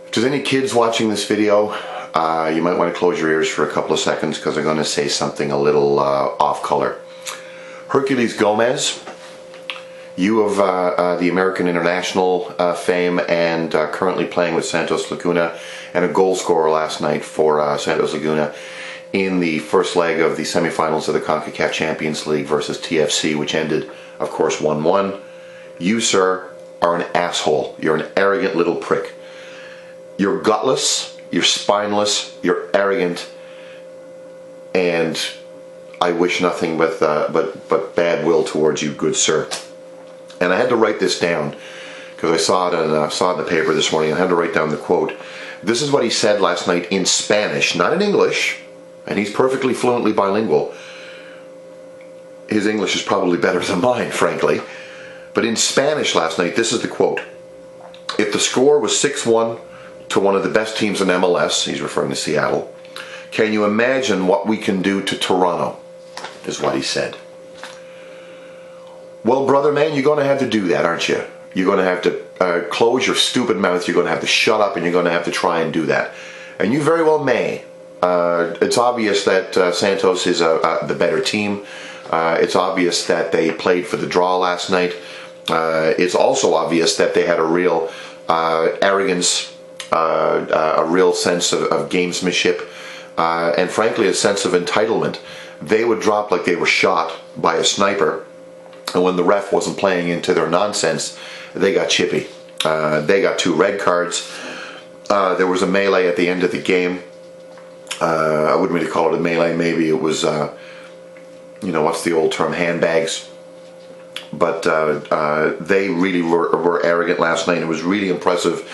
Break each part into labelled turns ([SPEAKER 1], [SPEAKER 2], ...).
[SPEAKER 1] If there's any kids watching this video, you might want to close your ears for a couple of seconds because I'm going to say something a little off color. Herculez Gomez, you of the American international fame and currently playing with Santos Laguna and a goal scorer last night for Santos Laguna in the first leg of the semifinals of the CONCACAF Champions League versus TFC, which ended, of course, 1-1. You, sir, are an asshole. You're an arrogant little prick. You're gutless, you're spineless, you're arrogant, and I wish nothing but bad will towards you, good sir. And I had to write this down because I saw it in the paper this morning. I had to write down the quote. This is what he said last night in Spanish, not in English, and he's perfectly fluently bilingual. His English is probably better than mine, frankly. But in Spanish last night, this is the quote. If the score was 6-1 to one of the best teams in MLS, he's referring to Seattle, can you imagine what we can do to Toronto, is what he said. Well, brother man, you're going to have to do that, aren't you? You're going to have to close your stupid mouth, you're going to have to shut up, and you're going to have to try and do that. And you very well may. It's obvious that Santos is the better team. It's obvious that they played for the draw last night. It's also obvious that they had a real arrogance, a real sense of gamesmanship, and frankly a sense of entitlement. They would drop like they were shot by a sniper, and when the ref wasn't playing into their nonsense, they got chippy. They got 2 red cards. There was a melee at the end of the game. I wouldn't really call it a melee. Maybe it was, you know, what's the old term, handbags. But they really were arrogant last night. It was really impressive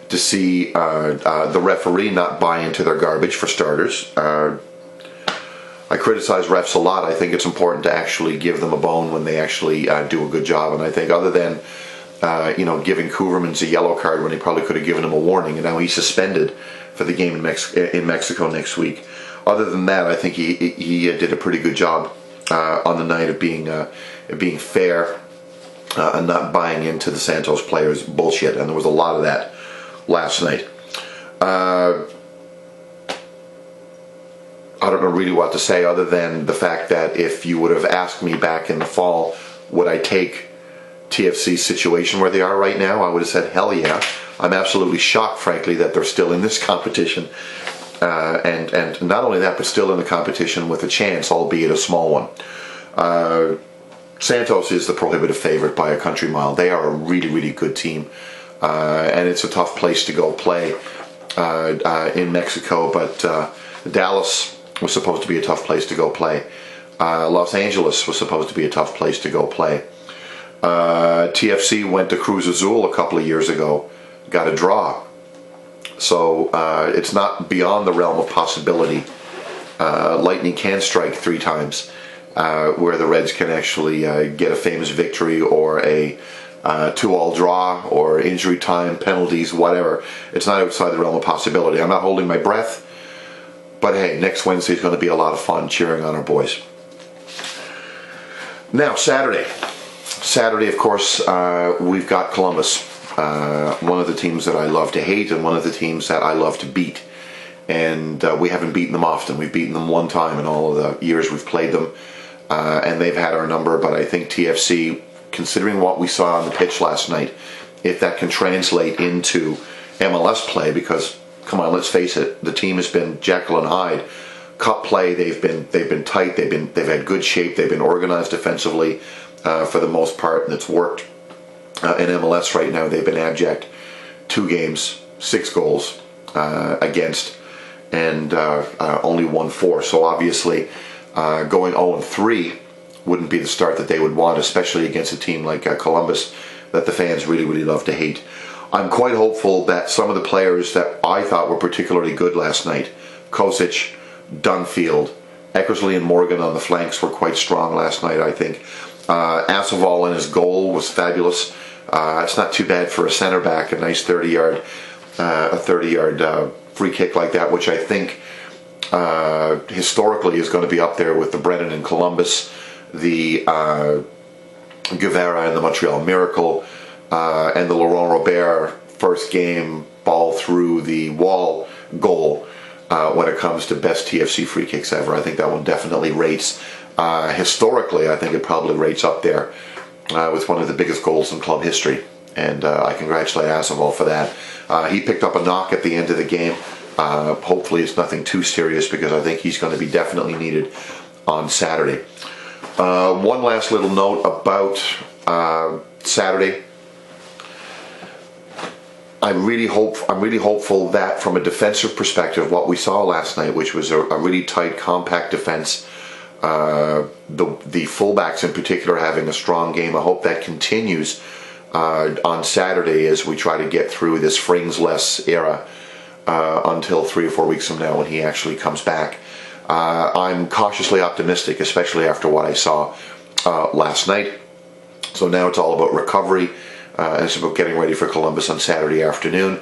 [SPEAKER 1] to see the referee not buy into their garbage, for starters. I criticize refs a lot. I think it's important to actually give them a bone when they actually do a good job. And I think other than, you know, giving Kouvermans a yellow card when he probably could have given him a warning, and now he's suspended for the game in Mexico next week. Other than that, I think he did a pretty good job on the night of being fair and not buying into the Santos players' bullshit. And there was a lot of that last night. I don't know really what to say other than the fact that if you would have asked me back in the fall, would I take TFC's situation where they are right now, I would have said, hell yeah. I'm absolutely shocked, frankly, that they're still in this competition. And not only that, but still in the competition with a chance, albeit a small one. Santos is the prohibitive favorite by a country mile. They are a really, really good team. And it's a tough place to go play in Mexico, but Dallas was supposed to be a tough place to go play. Los Angeles was supposed to be a tough place to go play. TFC went to Cruz Azul a couple of years ago, got a draw. So it's not beyond the realm of possibility. Lightning can strike 3 times, where the Reds can actually get a famous victory or a 2-all draw or injury time, penalties, whatever. It's not outside the realm of possibility. I'm not holding my breath. But hey, next Wednesday is going to be a lot of fun cheering on our boys. Now, Saturday. Saturday, of course, we've got Columbus. One of the teams that I love to hate and one of the teams that I love to beat. And we haven't beaten them often. We've beaten them 1 time in all of the years we've played them. And they've had our number. But I think TFC, considering what we saw on the pitch last night, if that can translate into MLS play, because come on, let's face it, the team has been Jekyll and Hyde. Cup play, they've been tight, they've had good shape, they've been organized defensively for the most part, and it's worked. In MLS right now, they've been abject. 2 games, 6 goals against, and only won 4. So obviously, going 0-3 wouldn't be the start that they would want, especially against a team like Columbus that the fans really, really love to hate. I'm quite hopeful that some of the players that I thought were particularly good last night, Kosic, Dunfield, Eckersley and Morgan on the flanks were quite strong last night, I think. Asaval in his goal was fabulous. It's not too bad for a center back, a nice 30-yard free kick like that, which I think historically is going to be up there with the Brennan in Columbus, the Guevara and the Montreal Miracle, and the Laurent Robert first game ball through the wall goal when it comes to best TFC free kicks ever. I think that one definitely rates, historically, I think it probably rates up there with one of the biggest goals in club history. And I congratulate Asavol for that. He picked up a knock at the end of the game. Hopefully it's nothing too serious, because I think he's going to be definitely needed on Saturday. One last little note about Saturday. I'm really hopeful that from a defensive perspective, what we saw last night, which was a really tight, compact defense, the fullbacks in particular having a strong game, I hope that continues on Saturday as we try to get through this Frings-less era until 3 or 4 weeks from now when he actually comes back. I'm cautiously optimistic, especially after what I saw last night. So now it's all about recovery. It's about getting ready for Columbus on Saturday afternoon.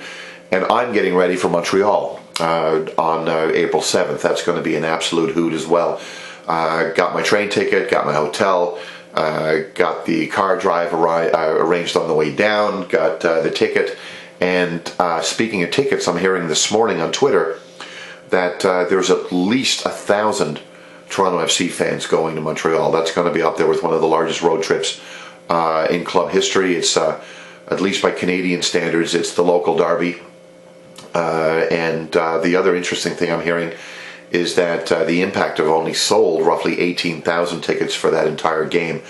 [SPEAKER 1] And I'm getting ready for Montreal on April 7th. That's going to be an absolute hoot as well. Got my train ticket, got my hotel, got the car drive arranged on the way down, got the ticket. And speaking of tickets, I'm hearing this morning on Twitter that there's at least 1,000 Toronto FC fans going to Montreal. That's going to be up there with one of the largest road trips in club history. It's, at least by Canadian standards, it's the local derby. And the other interesting thing I'm hearing is that the Impact have only sold roughly 18,000 tickets for that entire game.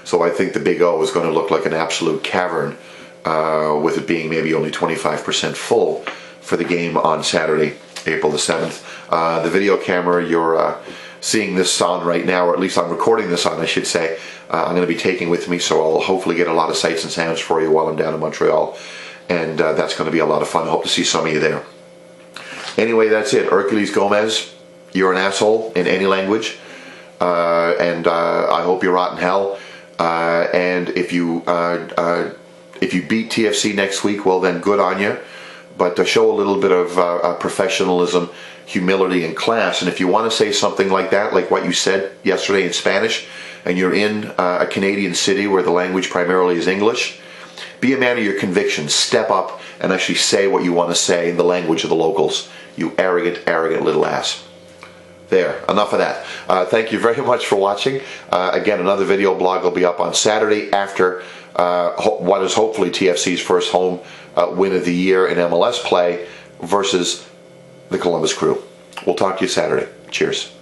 [SPEAKER 1] So I think the Big O is going to look like an absolute cavern, with it being maybe only 25% full for the game on Saturday, April the 7th. The video camera you're seeing this on right now, or at least I'm recording this on, I should say, I'm going to be taking with me, so I'll hopefully get a lot of sights and sounds for you while I'm down in Montreal, and that's going to be a lot of fun. I hope to see some of you there. Anyway, that's it. Hercules Gomez, you're an asshole in any language, and I hope you rot in hell. And if you beat TFC next week, well then, good on you. But to show a little bit of professionalism, humility, and class. And if you want to say something like that, like what you said yesterday in Spanish, and you're in a Canadian city where the language primarily is English, be a man of your convictions. Step up and actually say what you want to say in the language of the locals. You arrogant, arrogant little ass. There, enough of that. Thank you very much for watching. Again, another video blog will be up on Saturday after what is hopefully TFC's first home win of the year in MLS play versus the Columbus Crew. We'll talk to you Saturday. Cheers.